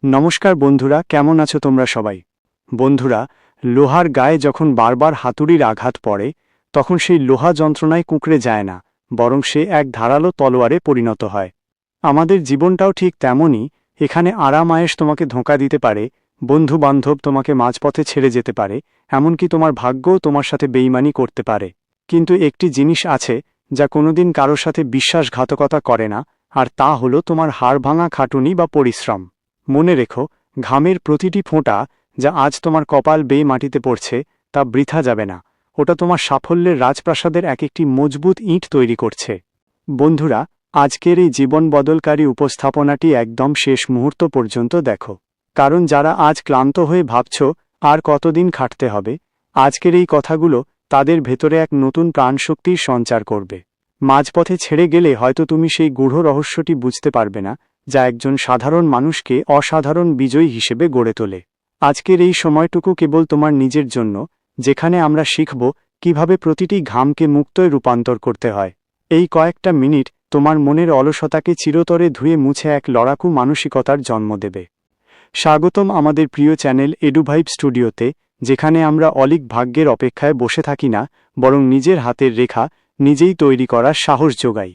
নমস্কার বন্ধুরা, কেমন আছো তোমরা সবাই? বন্ধুরা, লোহার গায়ে যখন বারবার হাতুড়ির আঘাত পড়ে তখন সেই লোহা যন্ত্রণায় কুঁকড়ে যায় না, বরং সে এক ধারালো তলোয়ারে পরিণত হয়। আমাদের জীবনটাও ঠিক তেমনই। এখানে আরাম আয়েশ তোমাকে ধোঁকা দিতে পারে, বন্ধু বান্ধব তোমাকে মাঝপথে ছেড়ে যেতে পারে, এমনকি তোমার ভাগ্যও তোমার সাথে বেইমানি করতে পারে। কিন্তু একটি জিনিস আছে যা কোনোদিন কারোর সাথে বিশ্বাসঘাতকতা করে না, আর তা হলো তোমার হাড়ভাঙা খাটুনি বা পরিশ্রম। মনে রেখো, ঘামের প্রতিটি ফোঁটা যা আজ তোমার কপাল বেয়ে মাটিতে পড়ছে তা বৃথা যাবে না। ওটা তোমার সাফল্যের রাজপ্রাসাদের এক একটি মজবুত ইঁট তৈরি করছে। বন্ধুরা, আজকের এই জীবন বদলকারী উপস্থাপনাটি একদম শেষ মুহূর্ত পর্যন্ত দেখো, কারণ যারা আজ ক্লান্ত হয়ে ভাবছ আর কতদিন খাটতে হবে, আজকের এই কথাগুলো তাদের ভেতরে এক নতুন প্রাণশক্তির সঞ্চার করবে। মাঝপথে ছেড়ে গেলে হয়তো তুমি সেই গূঢ় রহস্যটি বুঝতে পারবে না যা একজন সাধারণ মানুষকে অসাধারণ বিজয়ী হিসেবে গড়ে তোলে। আজকের এই সময়টুকু কেবল তোমার নিজের জন্য, যেখানে আমরা শিখব কিভাবে প্রতিটি ঘামকে মুক্তয় রূপান্তর করতে হয়। এই কয়েকটা মিনিট তোমার মনের অলসতাকে চিরতরে ধুয়ে মুছে এক লড়াকু মানসিকতার জন্ম দেবে। স্বাগতম আমাদের প্রিয় চ্যানেল এডুভাইব স্টুডিওতে, যেখানে আমরা অলীক ভাগ্যের অপেক্ষায় বসে থাকি না, বরং নিজের হাতের রেখা নিজেই তৈরি করার সাহস যোগাই।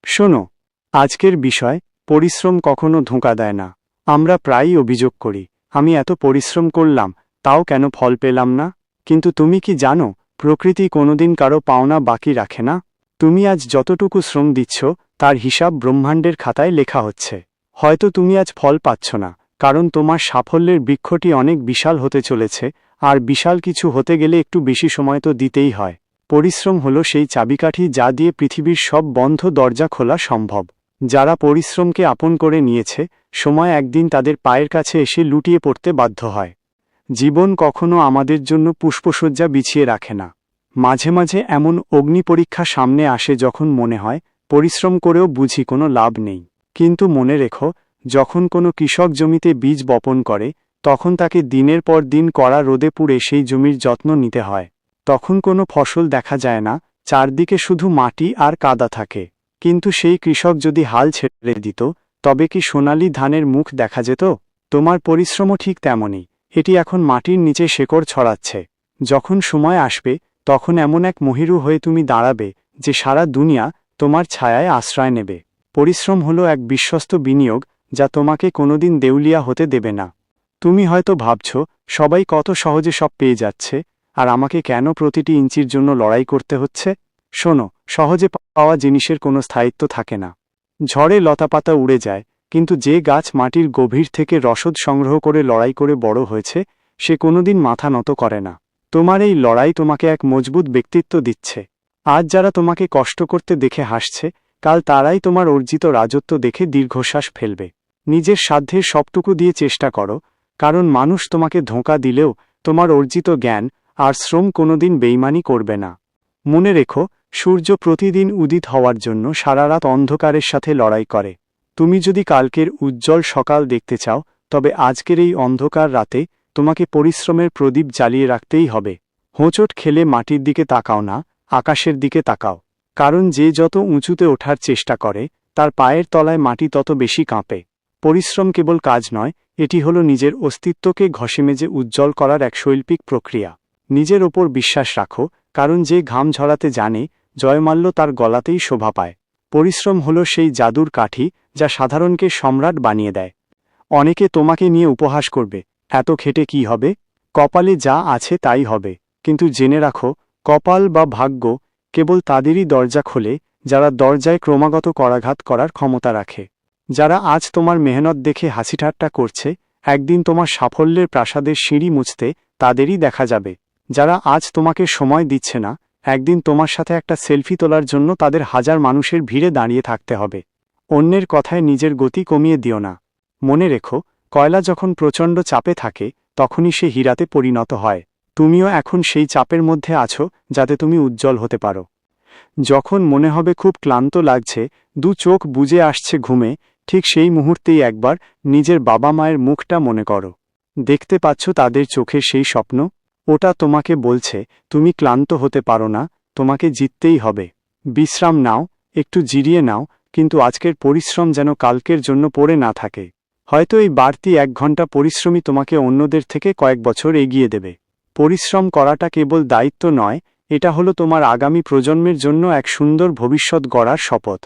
শোনো, আজকের বিষয়, পরিশ্রম কখনো ধোঁকা দেয় না। আমরা প্রায়ই অভিযোগ করি, আমি এত পরিশ্রম করলাম, তাও কেন ফল পেলাম না? কিন্তু তুমি কি জানো, প্রকৃতি কোনোদিন কারো পাওনা বাকি রাখে না। তুমি আজ যতটুকু শ্রম দিচ্ছ তার হিসাব ব্রহ্মাণ্ডের খাতায় লেখা হচ্ছে। হয়তো তুমি আজ ফল পাচ্ছ না, কারণ তোমার সাফল্যের বৃক্ষটি অনেক বিশাল হতে চলেছে, আর বিশাল কিছু হতে গেলে একটু বেশি সময় তো দিতেই হয়। পরিশ্রম হলো সেই চাবিকাঠি যা দিয়ে পৃথিবীর সব বন্ধ দরজা খোলা সম্ভব। যারা পরিশ্রমকে আপন করে নিয়েছে, সময় একদিন তাদের পায়ের কাছে এসে লুটিয়ে পড়তে বাধ্য হয়। জীবন কখনো আমাদের জন্য পুষ্পসজ্জা বিছিয়ে রাখে না। মাঝে মাঝে এমন অগ্নিপরীক্ষা সামনে আসে যখন মনে হয় পরিশ্রম করেও বুঝি কোনো লাভ নেই। কিন্তু মনে রেখো, যখন কোনো কৃষক জমিতে বীজ বপন করে, তখন তাকে দিনের পর দিন কড়া রোদে পুড়ে সেই জমির যত্ন নিতে হয়। তখন কোনো ফসল দেখা যায় না, চারদিকে শুধু মাটি আর কাদা থাকে। কিন্তু সেই কৃষক যদি হাল ছেড়ে দিত, তবে কি সোনালি ধানের মুখ দেখা যেত? তোমার পরিশ্রমও ঠিক তেমনই। এটি এখন মাটির নিচে শেকড় ছড়াচ্ছে। যখন সময় আসবে, তখন এমন এক মহিরু হয়ে তুমি দাঁড়াবে যে সারা দুনিয়া তোমার ছায়ায় আশ্রয় নেবে। পরিশ্রম হলো এক বিশ্বস্ত বিনিয়োগ যা তোমাকে কোনোদিন দেউলিয়া হতে দেবে না। তুমি হয়তো ভাবছ, সবাই কত সহজে সব পেয়ে যাচ্ছে, আর আমাকে কেন প্রতিটি ইঞ্চির জন্য লড়াই করতে হচ্ছে? শোনো, সহজে পাওয়া জিনিসের কোনো স্থায়িত্ব থাকে না। ঝড়ে লতাপাতা উড়ে যায়, কিন্তু যে গাছ মাটির গভীর থেকে রসদ সংগ্রহ করে লড়াই করে বড় হয়েছে, সে কোনোদিন মাথা নত করে না। তোমার এই লড়াই তোমাকে এক মজবুত ব্যক্তিত্ব দিচ্ছে। আজ যারা তোমাকে কষ্ট করতে দেখে হাসছে, কাল তারাই তোমার অর্জিত রাজত্ব দেখে দীর্ঘশ্বাস ফেলবে। নিজের সাধ্যের সবটুকু দিয়ে চেষ্টা করো, কারণ মানুষ তোমাকে ধোঁকা দিলেও তোমার অর্জিত জ্ঞান আর শ্রম কোনোদিন বেইমানি করবে না। মনে রেখো, সূর্য প্রতিদিন উদিত হওয়ার জন্য সারা রাত অন্ধকারের সাথে লড়াই করে। তুমি যদি কালকের উজ্জ্বল সকাল দেখতে চাও, তবে আজকের এই অন্ধকার রাতে তোমাকে পরিশ্রমের প্রদীপ জ্বালিয়ে রাখতেই হবে। হোঁচট খেলে মাটির দিকে তাকাও না, আকাশের দিকে তাকাও। কারণ যে যত উঁচুতে ওঠার চেষ্টা করে, তার পায়ের তলায় মাটি তত বেশি কাঁপে। পরিশ্রম কেবল কাজ নয়, এটি হলো নিজের অস্তিত্বকে ঘষেমেজে উজ্জ্বল করার এক শৈল্পিক প্রক্রিয়া। নিজের ওপর বিশ্বাস রাখো, কারণ যে ঘাম ঝরাতে জানে, জয়মাল্য তার গলাতেই শোভা পায়। পরিশ্রম হলো সেই জাদুর কাঠি যা সাধারণকে সম্রাট বানিয়ে দেয়। অনেকে তোমাকে নিয়ে উপহাস করবে, এত খেটে কি হবে? কপালে যা আছে তাই হবে। কিন্তু জেনে রাখো, কপাল বা ভাগ্য কেবল তাদেরই দরজা খোলে যারা দরজায় ক্রমাগত করাঘাত করার ক্ষমতা রাখে। যারা আজ তোমার মেহনত দেখে হাসিঠাট্টা করছে, একদিন তোমার সাফল্যের প্রাসাদের সিঁড়ি মুছতে তাদেরই দেখা যাবে। যারা আজ তোমাকে সময় দিচ্ছে না, একদিন তোমার সাথে একটা সেলফি তোলার জন্য তাদের হাজার মানুষের ভিড়ে দাঁড়িয়ে থাকতে হবে। অন্যের কথায় নিজের গতি কমিয়ে দিও না। মনে রেখো, কয়লা যখন প্রচণ্ড চাপে থাকে, তখনই সে হীরাতে পরিণত হয়। তুমিও এখন সেই চাপের মধ্যে আছো, যাতে তুমি উজ্জ্বল হতে পারো। যখন মনে হবে খুব ক্লান্ত লাগছে, দু চোখ বুজে আসছে ঘুমে, ঠিক সেই মুহূর্তেই একবার নিজের বাবা মায়ের মুখটা মনে করো। দেখতে পাচ্ছ তাদের চোখের সেই স্বপ্ন? ওটা তোমাকে বলছে, তুমি ক্লান্ত হতে পারো না, তোমাকে জিততেই হবে। বিশ্রাম নাও, একটু জিরিয়ে নাও, কিন্তু আজকের পরিশ্রম যেন কালকের জন্য পড়ে না থাকে। হয়তো এই বাড়তি 1 ঘন্টা পরিশ্রমই তোমাকে অন্যদের থেকে কয়েক বছর এগিয়ে দেবে। পরিশ্রম করাটা কেবল দায়িত্ব নয়, এটা হলো তোমার আগামী প্রজন্মের জন্য এক সুন্দর ভবিষ্যৎ গড়ার শপথ।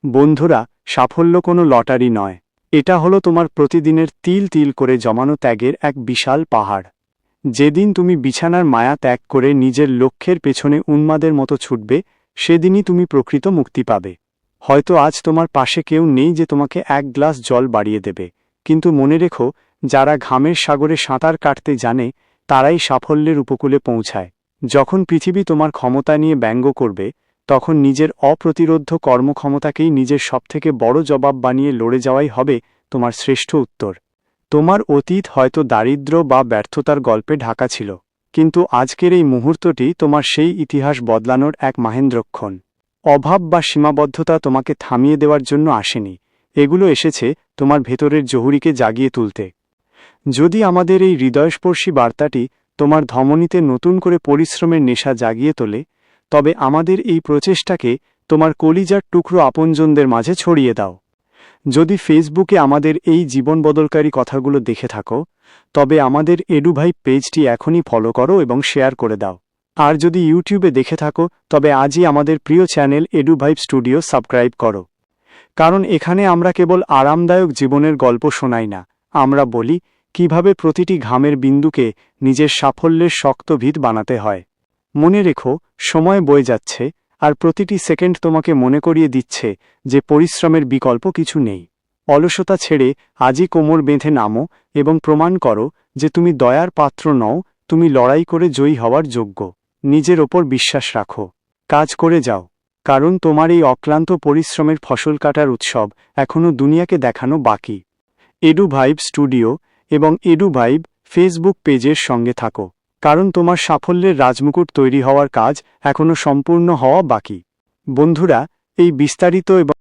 বন্ধুরা, সাফল্য কোনো লটারি নয়, এটা হলো তোমার প্রতিদিনের তিল তিল করে জমানো ত্যাগের এক বিশাল পাহাড়। যেদিন তুমি বিছানার মায়া ত্যাগ করে নিজের লক্ষ্যের পেছনে উন্মাদের মতো ছুটবে, সেদিনই তুমি প্রকৃত মুক্তি পাবে। হয়তো আজ তোমার পাশে কেউ নেই যে তোমাকে 1 গ্লাস জল বাড়িয়ে দেবে, কিন্তু মনে রেখো, যারা ঘামের সাগরে সাঁতার কাটতে জানে তারাই সাফল্যের উপকূলে পৌঁছায়। যখন পৃথিবী তোমার ক্ষমতা নিয়ে ব্যঙ্গ করবে, তখন নিজের অপ্রতিরোধ্য কর্মক্ষমতাকেই নিজের সবথেকে বড় জবাব বানিয়ে লড়ে যাওয়াই হবে তোমার শ্রেষ্ঠ উত্তর। তোমার অতীত হয়তো দারিদ্র্য বা ব্যর্থতার গল্পে ঢাকা ছিল, কিন্তু আজকের এই মুহূর্তটি তোমার সেই ইতিহাস বদলানোর এক মাহেন্দ্রক্ষণ। অভাব বা সীমাবদ্ধতা তোমাকে থামিয়ে দেওয়ার জন্য আসেনি, এগুলো এসেছে তোমার ভেতরের জহুরিকে জাগিয়ে তুলতে। যদি আমাদের এই হৃদয়স্পর্শী বার্তাটি তোমার ধমনীতে নতুন করে পরিশ্রমের নেশা জাগিয়ে তোলে, তবে আমাদের এই প্রচেষ্টাকে তোমার কলিজার টুকরো আপনজনদের মাঝে ছড়িয়ে দাও। যদি ফেসবুকে আমাদের এই জীবন বদলকারী কথাগুলো দেখে থাকো, তবে আমাদের এডুভাইব পেজটি এখনই ফলো করো এবং শেয়ার করে দাও। আর যদি ইউটিউবে দেখে থাকো, তবে আজই আমাদের প্রিয় চ্যানেল এডুভাইব স্টুডিও সাবস্ক্রাইব করো। কারণ এখানে আমরা কেবল আরামদায়ক জীবনের গল্প শোনাই না, আমরা বলি কিভাবে প্রতিটি ঘামের বিন্দুকে নিজের সাফল্যের শক্ত ভিত বানাতে হয়। মনে রেখো, সময় বয়ে যাচ্ছে, আর প্রতিটি সেকেন্ড তোমাকে মনে করিয়ে দিচ্ছে যে পরিশ্রমের বিকল্প কিছু নেই। অলসতা ছেড়ে আজই কোমর বেঁধে নামো এবং প্রমাণ করো যে তুমি দয়ার পাত্র নও, তুমি লড়াই করে জয়ী হওয়ার যোগ্য। নিজের ওপর বিশ্বাস রাখো, কাজ করে যাও, কারণ তোমার এই অক্লান্ত পরিশ্রমের ফসল কাটার উৎসব এখনও দুনিয়াকে দেখানো বাকি। এডুভাইব স্টুডিও এবং এডুভাইব ফেসবুক পেজের সঙ্গে থাকো, কারণ তোমার সাফল্যের রাজমুকুট তৈরি হওয়ার কাজ এখনও সম্পূর্ণ হওয়া বাকি। বন্ধুরা, এই বিস্তারিত এবং